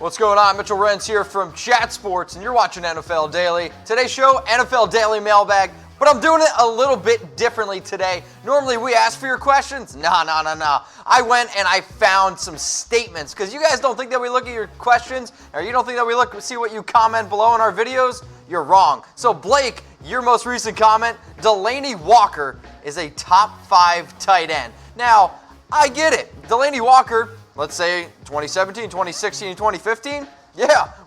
What's going on? Mitchell Renz here from Chat Sports, and you're watching NFL Daily. Today's show, NFL Daily Mailbag, but I'm doing it a little bit differently today. Normally, we ask for your questions. No. I went and I found some statements, because you guys don't think that we look at your questions, or you don't think that we see what you comment below in our videos? You're wrong. So, Blake, your most recent comment, Delanie Walker is a top 5 tight end. Now, I get it. Delanie Walker, let's say 2017, 2016, 2015,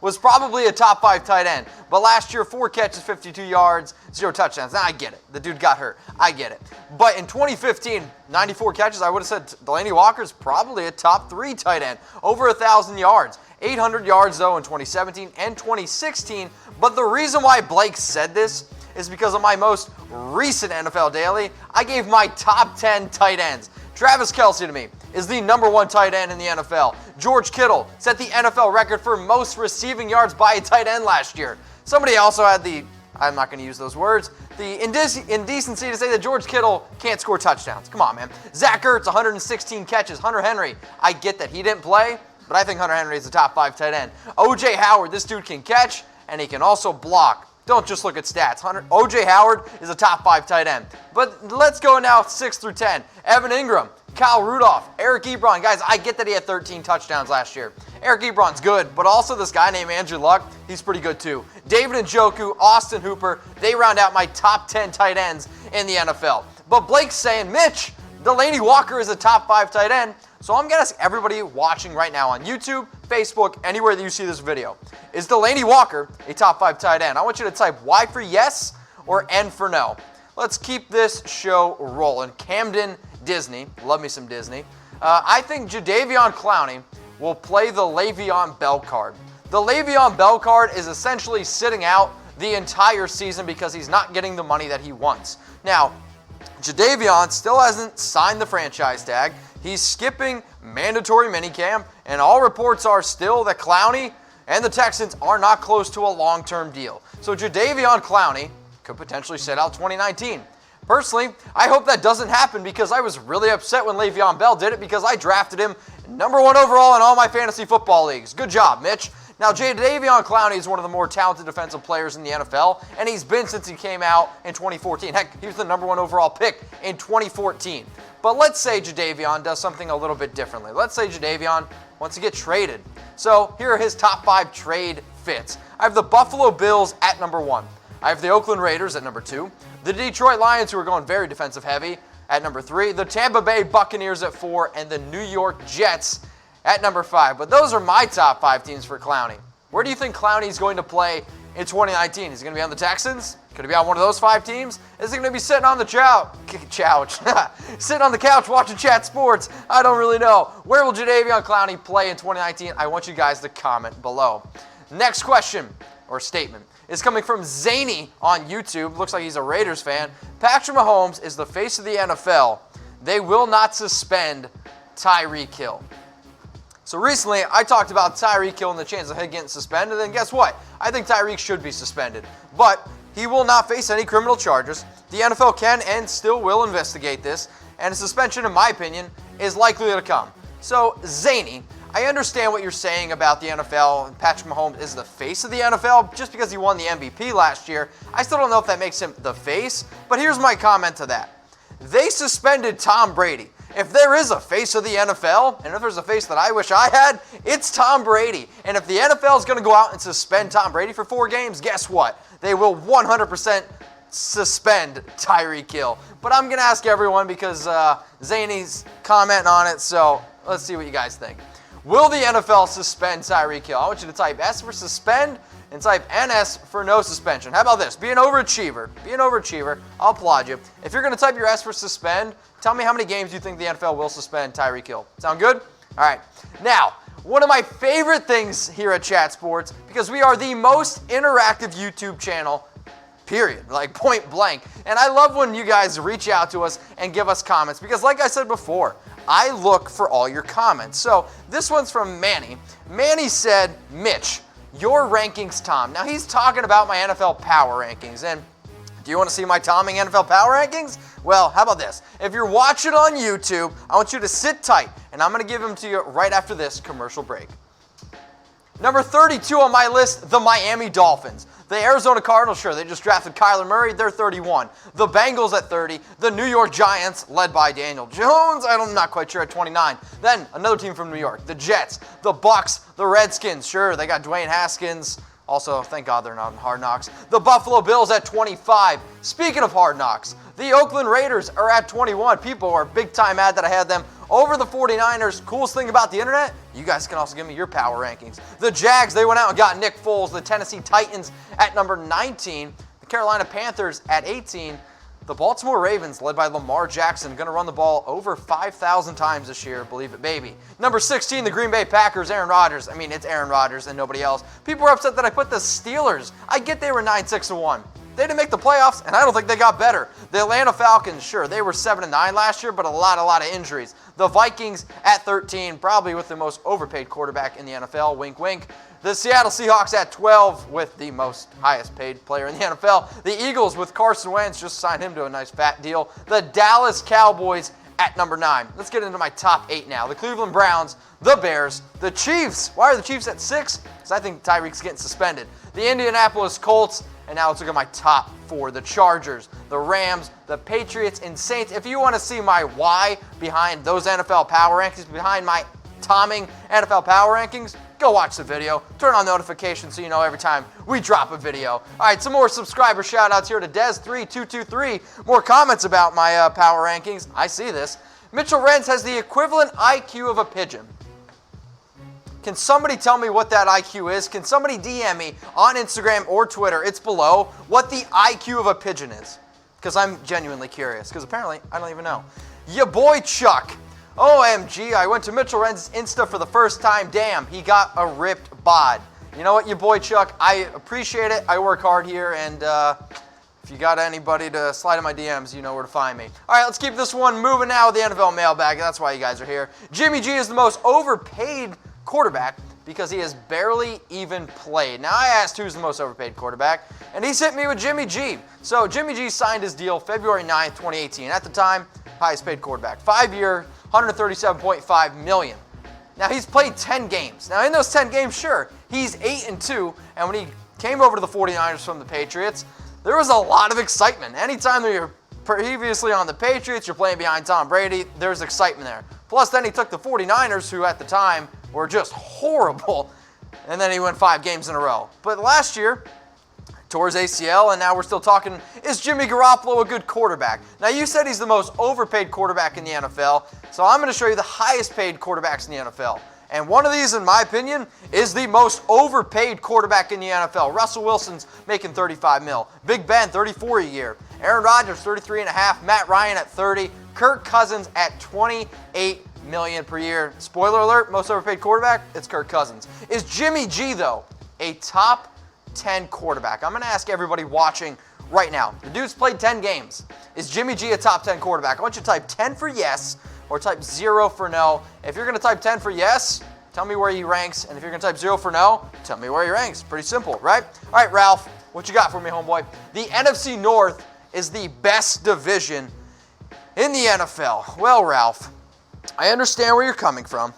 was probably a top 5 tight end. But last year, 4 catches, 52 yards, 0 touchdowns. Now, I get it. The dude got hurt. I get it. But in 2015, 94 catches, I would have said Delanie Walker's probably a top 3 tight end. Over 1,000 yards. 800 yards, though, in 2017 and 2016. But the reason why Blake said this is because of my most recent NFL Daily. I gave my top 10 tight ends. Travis Kelce, to me, is the number 1 tight end in the NFL. George Kittle set the NFL record for most receiving yards by a tight end last year. Somebody also had I'm not going to use those words, the indecency to say that George Kittle can't score touchdowns. Come on, man. Zach Ertz, 116 catches. Hunter Henry, I get that he didn't play, but I think Hunter Henry is a top 5 tight end. O.J. Howard, this dude can catch, and he can also block. Don't just look at stats. O.J. Howard is a top 5 tight end. But let's go now 6 through 10. Evan Ingram, Kyle Rudolph, Eric Ebron. Guys, I get that he had 13 touchdowns last year. Eric Ebron's good, but also this guy named Andrew Luck, he's pretty good too. David Njoku, Austin Hooper, they round out my top 10 tight ends in the NFL. But Blake's saying, Mitch, Delanie Walker is a top 5 tight end. So I'm going to ask everybody watching right now on YouTube, Facebook, anywhere that you see this video. Is Delanie Walker a top 5 tight end? I want you to type Y for yes or N for no. Let's keep this show rolling. Camden Disney. Love me some Disney. I think Jadeveon Clowney will play the Le'Veon Bell card. The Le'Veon Bell card is essentially sitting out the entire season because he's not getting the money that he wants. Now, Jadeveon still hasn't signed the franchise tag. He's skipping mandatory minicamp, and all reports are still that Clowney and the Texans are not close to a long-term deal. So Jadeveon Clowney could potentially sit out 2019. Personally, I hope that doesn't happen because I was really upset when Le'Veon Bell did it because I drafted him number 1 overall in all my fantasy football leagues. Good job, Mitch. Now, Jadeveon Clowney is one of the more talented defensive players in the NFL, and he's been since he came out in 2014. Heck, he was the number 1 overall pick in 2014. But let's say Jadeveon does something a little bit differently. Let's say Jadeveon wants to get traded. So here are his top 5 trade fits. I have the Buffalo Bills at number 1. I have the Oakland Raiders at number 2. The Detroit Lions, who are going very defensive heavy, at number 3. The Tampa Bay Buccaneers at 4. And the New York Jets at number 5. But those are my top 5 teams for Clowney. Where do you think Clowney is going to play in 2019? Is he going to be on the Texans? Could he be on one of those 5 teams? Is he going to be sitting on the couch? Sitting on the couch watching Chat Sports? I don't really know. Where will Jadeveon Clowney play in 2019? I want you guys to comment below. Next question, or statement, is coming from Zany on YouTube. Looks like he's a Raiders fan. Patrick Mahomes is the face of the NFL. They will not suspend Tyreek Hill. So recently, I talked about Tyreek Hill and the chance of him getting suspended, and guess what? I think Tyreek should be suspended. But he will not face any criminal charges. The NFL can and still will investigate this, and a suspension, in my opinion, is likely to come. So, Zany, I understand what you're saying about the NFL, and Patrick Mahomes is the face of the NFL just because he won the MVP last year. I still don't know if that makes him the face, but here's my comment to that. They suspended Tom Brady. If there is a face of the NFL, and if there's a face that I wish I had, it's Tom Brady. And if the NFL is going to go out and suspend Tom Brady for 4 games, guess what? They will 100% suspend Tyreek Hill. But I'm going to ask everyone because Zany's commenting on it, so let's see what you guys think. Will the NFL suspend Tyreek Hill? I want you to type S for suspend and type NS for no suspension. How about this? Be an overachiever. Be an overachiever. I'll applaud you. If you're going to type your S for suspend, tell me how many games you think the NFL will suspend Tyreek Hill. Sound good? All right. Now, one of my favorite things here at Chat Sports, because we are the most interactive YouTube channel, period, like point blank. And I love when you guys reach out to us and give us comments, because like I said before, I look for all your comments. So this one's from Manny. Manny said, Mitch, your rankings, Tom. Now he's talking about my NFL power rankings. And do you want to see my Tomming NFL power rankings? Well, how about this? If you're watching on YouTube, I want you to sit tight, and I'm going to give them to you right after this commercial break. Number 32 on my list, the Miami Dolphins. The Arizona Cardinals, sure, they just drafted Kyler Murray, they're 31. The Bengals at 30. The New York Giants, led by Daniel Jones, I'm not quite sure, at 29. Then another team from New York, the Jets, the Bucks, the Redskins, sure, they got Dwayne Haskins. Also, thank God they're not in Hard Knocks. The Buffalo Bills at 25. Speaking of Hard Knocks, the Oakland Raiders are at 21. People are big time mad that I had them over the 49ers. Coolest thing about the internet, you guys can also give me your power rankings. The Jags, they went out and got Nick Foles. The Tennessee Titans at number 19. The Carolina Panthers at 18. The Baltimore Ravens, led by Lamar Jackson, going to run the ball over 5,000 times this year, believe it, baby. Number 16, the Green Bay Packers, Aaron Rodgers. I mean, it's Aaron Rodgers and nobody else. People were upset that I put the Steelers. I get they were 9-6-1. They didn't make the playoffs, and I don't think they got better. The Atlanta Falcons, sure, they were 7-9 last year, but a lot of injuries. The Vikings at 13, probably with the most overpaid quarterback in the NFL, wink, wink. The Seattle Seahawks at 12 with the most highest paid player in the NFL. The Eagles with Carson Wentz, just signed him to a nice fat deal. The Dallas Cowboys at number 9. Let's get into my top 8 now. The Cleveland Browns, the Bears, the Chiefs. Why are the Chiefs at 6? Because I think Tyreek's getting suspended. The Indianapolis Colts, and now let's look at my top 4. The Chargers, the Rams, the Patriots, and Saints. If you want to see my why behind those NFL power rankings, behind my Tomming NFL power rankings, go watch the video. Turn on notifications so you know every time we drop a video. All right, some more subscriber shout-outs here to Des3223. More comments about my power rankings. I see this. Mitchell Renz has the equivalent IQ of a pigeon. Can somebody tell me what that IQ is? Can somebody DM me on Instagram or Twitter, it's below, what the IQ of a pigeon is? Because I'm genuinely curious, because apparently I don't even know. Ya boy Chuck. OMG, I went to Mitchell Renz's Insta for the first time. Damn, he got a ripped bod. You know what, your boy Chuck, I appreciate it. I work hard here, and if you got anybody to slide in my DMs, you know where to find me. All right, let's keep this one moving now with the NFL mailbag. That's why you guys are here. Jimmy G is the most overpaid quarterback because he has barely even played. Now, I asked who's the most overpaid quarterback, and he's hit me with Jimmy G. So, Jimmy G signed his deal February 9th, 2018. At the time, highest paid quarterback. 5-year, $137.5 million. Now, he's played 10 games. Now, in those 10 games, sure, he's 8-2, and when he came over to the 49ers from the Patriots, there was a lot of excitement. Anytime that you're previously on the Patriots, you're playing behind Tom Brady, there's excitement there. Plus, then he took the 49ers, who at the time were just horrible, and then he went 5 games in a row. But last year, tore his ACL, and now we're still talking, is Jimmy Garoppolo a good quarterback? Now, you said he's the most overpaid quarterback in the NFL, so I'm going to show you the highest paid quarterbacks in the NFL. And one of these, in my opinion, is the most overpaid quarterback in the NFL. Russell Wilson's making $35 million. Big Ben, $34 a year. Aaron Rodgers, $33.5. Matt Ryan at $30. Kirk Cousins at $28 million per year. Spoiler alert, most overpaid quarterback, it's Kirk Cousins. Is Jimmy G, though, a top 10 quarterback? I'm going to ask everybody watching right now. The dude's played 10 games. Is Jimmy G a top 10 quarterback? I want you to type 10 for yes or type 0 for no. If you're going to type 10 for yes, tell me where he ranks. And if you're going to type 0 for no, tell me where he ranks. Pretty simple, right? All right, Ralph, what you got for me, homeboy? The NFC North is the best division in the NFL. Well, Ralph, I understand where you're coming from.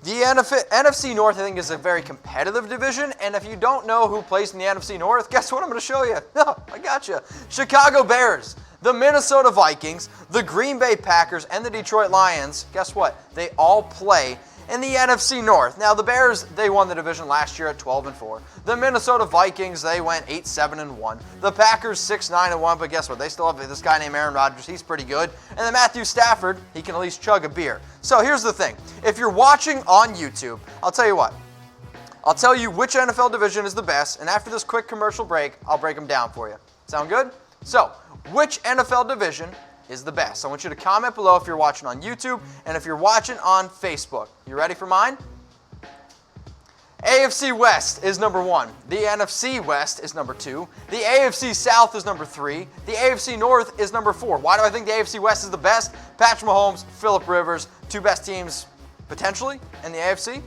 The NFC North, I think, is a very competitive division, and if you don't know who plays in the NFC North, guess what I'm going to show you? No, I got you. Chicago Bears, the Minnesota Vikings, the Green Bay Packers, and the Detroit Lions, guess what? They all play in the NFC North. Now, the Bears, they won the division last year at 12-4. The Minnesota Vikings, they went 8-7-1. The Packers, 6-9-1, but guess what? They still have this guy named Aaron Rodgers. He's pretty good. And then Matthew Stafford, he can at least chug a beer. So here's the thing. If you're watching on YouTube, I'll tell you what. I'll tell you which NFL division is the best, and after this quick commercial break, I'll break them down for you. Sound good? So, which NFL division is the best? I want you to comment below if you're watching on YouTube and if you're watching on Facebook. You ready for mine? AFC West is number 1. The NFC West is number 2. The AFC South is number 3. The AFC North is number 4. Why do I think the AFC West is the best? Patrick Mahomes, Phillip Rivers, 2 best teams potentially in the AFC.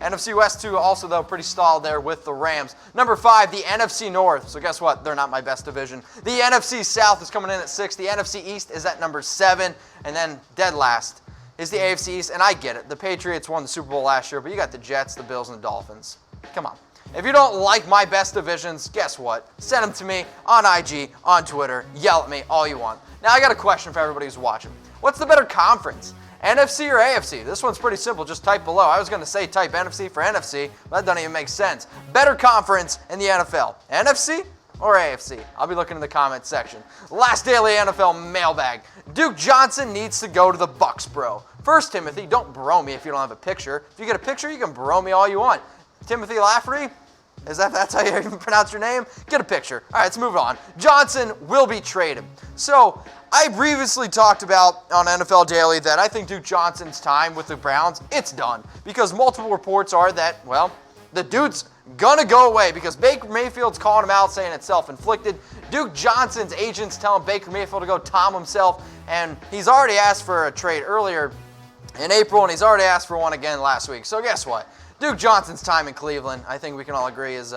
NFC West, too, also, though, pretty stalled there with the Rams. Number 5, the NFC North. So guess what? They're not my best division. The NFC South is coming in at 6. The NFC East is at number 7. And then dead last is the AFC East. And I get it. The Patriots won the Super Bowl last year, but you got the Jets, the Bills, and the Dolphins. Come on. If you don't like my best divisions, guess what? Send them to me on IG, on Twitter. Yell at me all you want. Now, I got a question for everybody who's watching. What's the better conference? NFC or AFC? This one's pretty simple. Just type below. I was going to say type NFC for NFC, but that doesn't even make sense. Better conference in the NFL, NFC or AFC? I'll be looking in the comments section. Last daily NFL mailbag. Duke Johnson needs to go to the Bucs, bro. First, Timothy, don't bro me if you don't have a picture. If you get a picture, you can bro me all you want. Timothy Lafferty? That's how you even pronounce your name? Get a picture. All right, let's move on. Johnson will be traded. So, I previously talked about on NFL Daily that I think Duke Johnson's time with the Browns, it's done. Because multiple reports are that, well, the dude's gonna go away because Baker Mayfield's calling him out saying it's self-inflicted. Duke Johnson's agents telling Baker Mayfield to go Tom himself, and he's already asked for a trade earlier in April, and he's already asked for one again last week. So guess what? Duke Johnson's time in Cleveland, I think we can all agree, is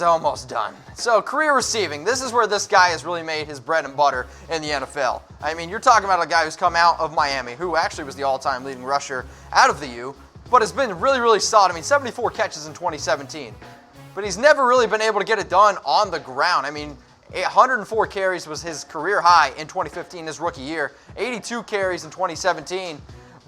almost done. So career receiving, this is where this guy has really made his bread and butter in the NFL. I mean, you're talking about a guy who's come out of Miami, who actually was the all-time leading rusher out of the U, but has been really, really solid. I mean, 74 catches in 2017. But he's never really been able to get it done on the ground. I mean, 104 carries was his career high in 2015, his rookie year. 82 carries in 2017.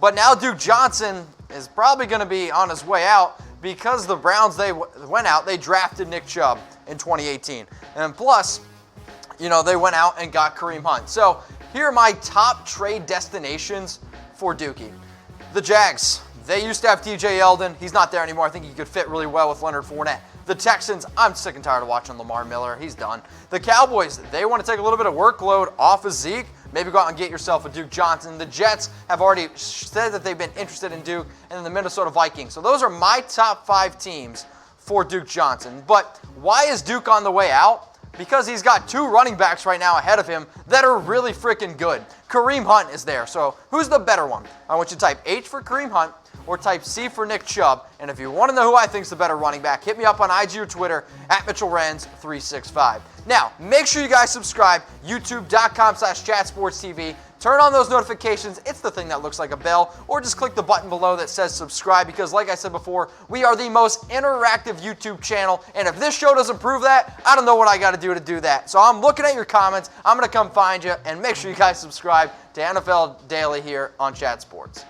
But now Duke Johnson is probably going to be on his way out because the Browns, they went out, they drafted Nick Chubb in 2018. And plus, you know, they went out and got Kareem Hunt. So here are my top trade destinations for Dookie. The Jags, they used to have TJ Yeldon. He's not there anymore. I think he could fit really well with Leonard Fournette. The Texans, I'm sick and tired of watching Lamar Miller. He's done. The Cowboys, they want to take a little bit of workload off of Zeke. Maybe go out and get yourself a Duke Johnson. The Jets have already said that they've been interested in Duke, and then the Minnesota Vikings. So those are my top 5 teams for Duke Johnson. But why is Duke on the way out? Because he's got 2 running backs right now ahead of him that are really freaking good. Kareem Hunt is there. So who's the better one? I want you to type H for Kareem Hunt or type C for Nick Chubb. And if you want to know who I think is the better running back, hit me up on IG or Twitter at Mitchell Renz 365. Now, make sure you guys subscribe, youtube.com/chatsportstv. Turn on those notifications. It's the thing that looks like a bell. Or just click the button below that says subscribe because, like I said before, we are the most interactive YouTube channel. And if this show doesn't prove that, I don't know what I got to do that. So I'm looking at your comments. I'm going to come find you. And make sure you guys subscribe to NFL Daily here on Chat Sports.